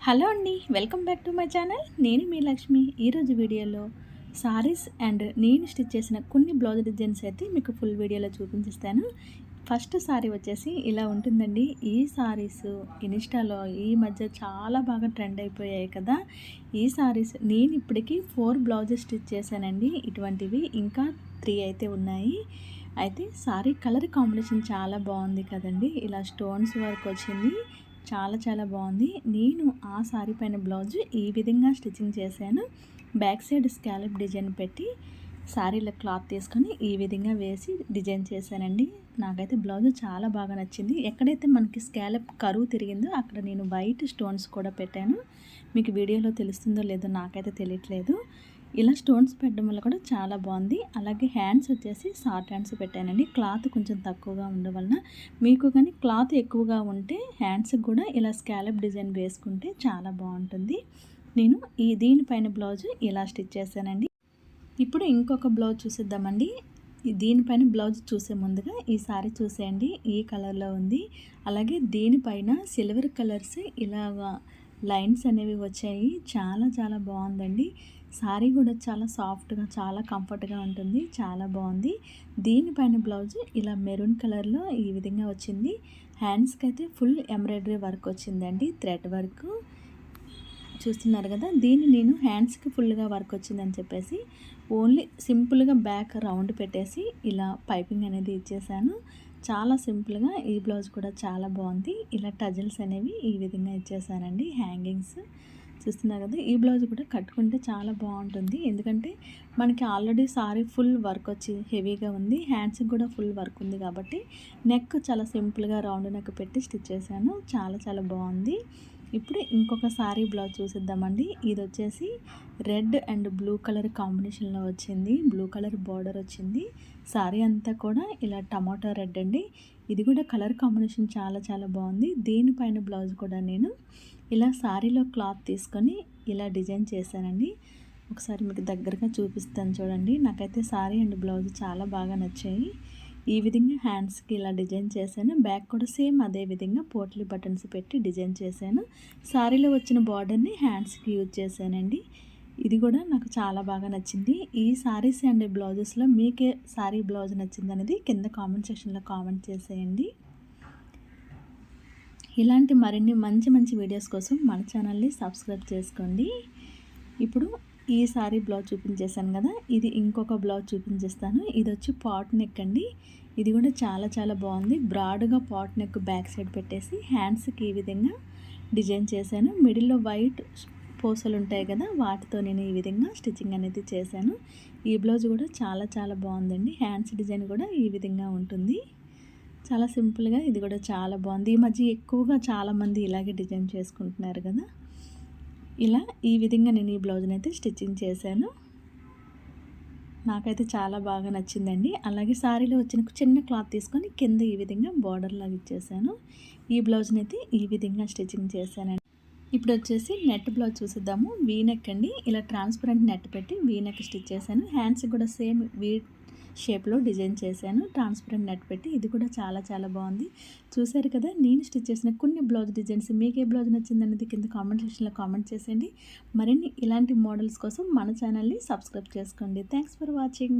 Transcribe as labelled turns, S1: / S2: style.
S1: Hello అండి, welcome back to my channel. నేను మీ లక్ష్మి. ఈరోజు వీడియోలో సారీస్ అండ్ నేను స్టిచ్ చేసిన కొన్ని బ్లౌజ్ డిజైన్స్ అయితే మీకు ఫుల్ వీడియోలో చూపించిస్తాను. ఫస్ట్ సారీ వచ్చేసి ఇలా ఉంటుందండి. ఈ సారీస్ ఇన్స్టాలో ఈ మధ్య చాలా బాగా ట్రెండ్ అయిపోయాయి కదా. ఈ సారీస్ నేను ఇప్పటికీ 4 బ్లౌజెస్ స్టిచ్ చేశానండి. ఇటువంటివి ఇంకా 3 అయితే ఉన్నాయి. అయితే సారీ కలర్ కాంబినేషన్ చాలా బాగుంది కదండి. ఇలా స్టోన్స్ వర్క్ వచ్చింది, చాలా బాగుంది. నేను ఆ సారీ పైన బ్లౌజ్ ఈ విధంగా స్టిచ్చింగ్ చేశాను. బ్యాక్ సైడ్ స్కాలప్ డిజైన్ పెట్టి సారీలో క్లాత్ తీసుకొని ఈ విధంగా వేసి డిజైన్ చేశానండి. నాకైతే బ్లౌజ్ చాలా బాగా నచ్చింది. ఎక్కడైతే మనకి స్కాలప్ కరువు తిరిగిందో అక్కడ నేను వైట్ స్టోన్స్ కూడా పెట్టాను. మీకు వీడియోలో తెలుస్తుందో లేదో నాకైతే తెలియట్లేదు. ఇలా స్టోన్స్ పెట్టడం వల్ల కూడా చాలా బాగుంది. అలాగే హ్యాండ్స్ వచ్చేసి షార్ట్ హ్యాండ్స్ పెట్టానండి. క్లాత్ కొంచెం తక్కువగా ఉండడం వలన, మీకు కానీ క్లాత్ ఎక్కువగా ఉంటే హ్యాండ్స్కి కూడా ఇలా స్కాలప్ డిజైన్ వేసుకుంటే చాలా బాగుంటుంది. నేను దీనిపైన బ్లౌజ్ ఇలా స్టిచ్ చేశానండి. ఇప్పుడు ఇంకొక బ్లౌజ్ చూసిద్దామండి. దీనిపైన బ్లౌజ్ చూసే ముందుగా ఈ సారీ చూసేయండి. ఈ కలర్లో ఉంది. అలాగే దీనిపైన సిల్వర్ కలర్స్ ఇలాగా లైన్స్ అనేవి వచ్చాయి. చాలా బాగుందండి. సారీ కూడా చాలా సాఫ్ట్గా, చాలా కంఫర్ట్గా ఉంటుంది. చాలా బాగుంది. దీనిపైన బ్లౌజ్ ఇలా మెరూన్ కలర్లో ఈ విధంగా వచ్చింది. హ్యాండ్స్కి అయితే ఫుల్ ఎంబ్రాయిడరీ వర్క్ వచ్చిందండి, థ్రెడ్ వర్క్ చూస్తున్నారు కదా. దీన్ని నేను హ్యాండ్స్కి ఫుల్గా వర్క్ వచ్చిందని చెప్పేసి ఓన్లీ సింపుల్గా బ్యాక్ రౌండ్ పెట్టేసి ఇలా పైపింగ్ అనేది ఇచ్చేసాను. చాలా సింపుల్గా. ఈ బ్లౌజ్ కూడా చాలా బాగుంది. ఇలా టజల్స్ అనేవి ఈ విధంగా ఇచ్చేసానండి, హ్యాంగింగ్స్ చూస్తున్నారు కదా. ఈ బ్లౌజ్ కూడా కట్టుకుంటే చాలా బాగుంటుంది. ఎందుకంటే మనకి ఆల్రెడీ సారీ ఫుల్ వర్క్ వచ్చి హెవీగా ఉంది, హ్యాండ్స్కి కూడా ఫుల్ వర్క్ ఉంది కాబట్టి నెక్ చాలా సింపుల్గా రౌండ్ నెక్ పెట్టి స్టిచ్ చేశాను. చాలా బాగుంది. ఇప్పుడు ఇంకొక సారీ బ్లౌజ్ చూసిద్దామండి. ఇది వచ్చేసి రెడ్ అండ్ బ్లూ కలర్ కాంబినేషన్లో వచ్చింది. బ్లూ కలర్ బార్డర్ వచ్చింది. సారీ అంతా కూడా ఇలా టమాటో రెడ్ అండి. ఇది కూడా కలర్ కాంబినేషన్ చాలా బాగుంది. దీనిపైన బ్లౌజ్ కూడా నేను ఇలా సారీలో క్లాత్ తీసుకొని ఇలా డిజైన్ చేశానండి. ఒకసారి మీకు దగ్గరగా చూపిస్తాను చూడండి. నాకైతే సారీ అండ్ బ్లౌజ్ చాలా బాగా నచ్చాయి. ఈ విధంగా హ్యాండ్స్కి ఇలా డిజైన్ చేశాను. బ్యాక్ కూడా సేమ్ అదే విధంగా పోట్లీ బటన్స్ పెట్టి డిజైన్ చేశాను. సారీలో వచ్చిన బార్డర్ని హ్యాండ్స్కి యూజ్ చేశానండి. ఇది కూడా నాకు చాలా బాగా నచ్చింది. ఈ సారీస్ అండ్ బ్లౌజెస్లో మీకే సారీ బ్లౌజ్ నచ్చింది అనేది కింద కామెంట్ సెక్షన్లో కామెంట్ చేసేయండి. ఇలాంటి మరిన్ని మంచి వీడియోస్ కోసం మన ఛానల్ని సబ్స్క్రైబ్ చేసుకోండి. ఇప్పుడు ఈ సారీ బ్లౌజ్ చూపించేశాను కదా, ఇది ఇంకొక బ్లౌజ్ చూపించేస్తాను. ఇది వచ్చి పాట్ నెక్ అండి. ఇది కూడా చాలా బాగుంది. బ్రాడ్గా పాట్ నెక్ బ్యాక్ సైడ్ పెట్టేసి హ్యాండ్స్కి ఈ విధంగా డిజైన్ చేశాను. మిడిల్లో వైట్ పూసలు ఉంటాయి కదా, వాటితో నేను ఈ విధంగా స్టిచ్చింగ్ అనేది చేశాను. ఈ బ్లౌజ్ కూడా చాలా బాగుందండి. హ్యాండ్స్ డిజైన్ కూడా ఈ విధంగా ఉంటుంది. చాలా సింపుల్గా. ఇది కూడా చాలా బాగుంది. ఈ మధ్య ఎక్కువగా చాలామంది ఇలాగే డిజైన్ చేసుకుంటున్నారు కదా. ఇలా ఈ విధంగా నేను ఈ బ్లౌజ్ని అయితే స్టిచ్చింగ్ చేశాను. నాకైతే చాలా బాగా నచ్చిందండి. అలాగే సారీలో వచ్చిన చిన్న క్లాత్ తీసుకొని కింద ఈ విధంగా బార్డర్ లాగా ఇచ్చేసాను. ఈ బ్లౌజ్ని అయితే ఈ విధంగా స్టిచ్చింగ్ చేశానండి. ఇప్పుడు వచ్చేసి నెట్ బ్లౌజ్ చూసిద్దాము. వీనెక్ అండి. ఇలా ట్రాన్స్పరెంట్ నెట్ పెట్టి వీనెక్ స్టిచ్ చేశాను. హ్యాండ్స్ కూడా సేమ్ వీ షేప్లో డిజైన్ చేశాను, ట్రాన్స్పరెంట్ నెట్ పెట్టి. ఇది కూడా చాలా బాగుంది. చూశారు కదా, నేను స్టిచ్ చేసిన కొన్ని బ్లౌజ్ డిజైన్స్. మీకు ఏ బ్లౌజ్ నచ్చిందనేది కింద కామెంట్ సెక్షన్లో కామెంట్ చేసేయండి. మరిన్ని ఇలాంటి మోడల్స్ కోసం మన ఛానల్ని సబ్స్క్రైబ్ చేసుకోండి. Thanks for watching.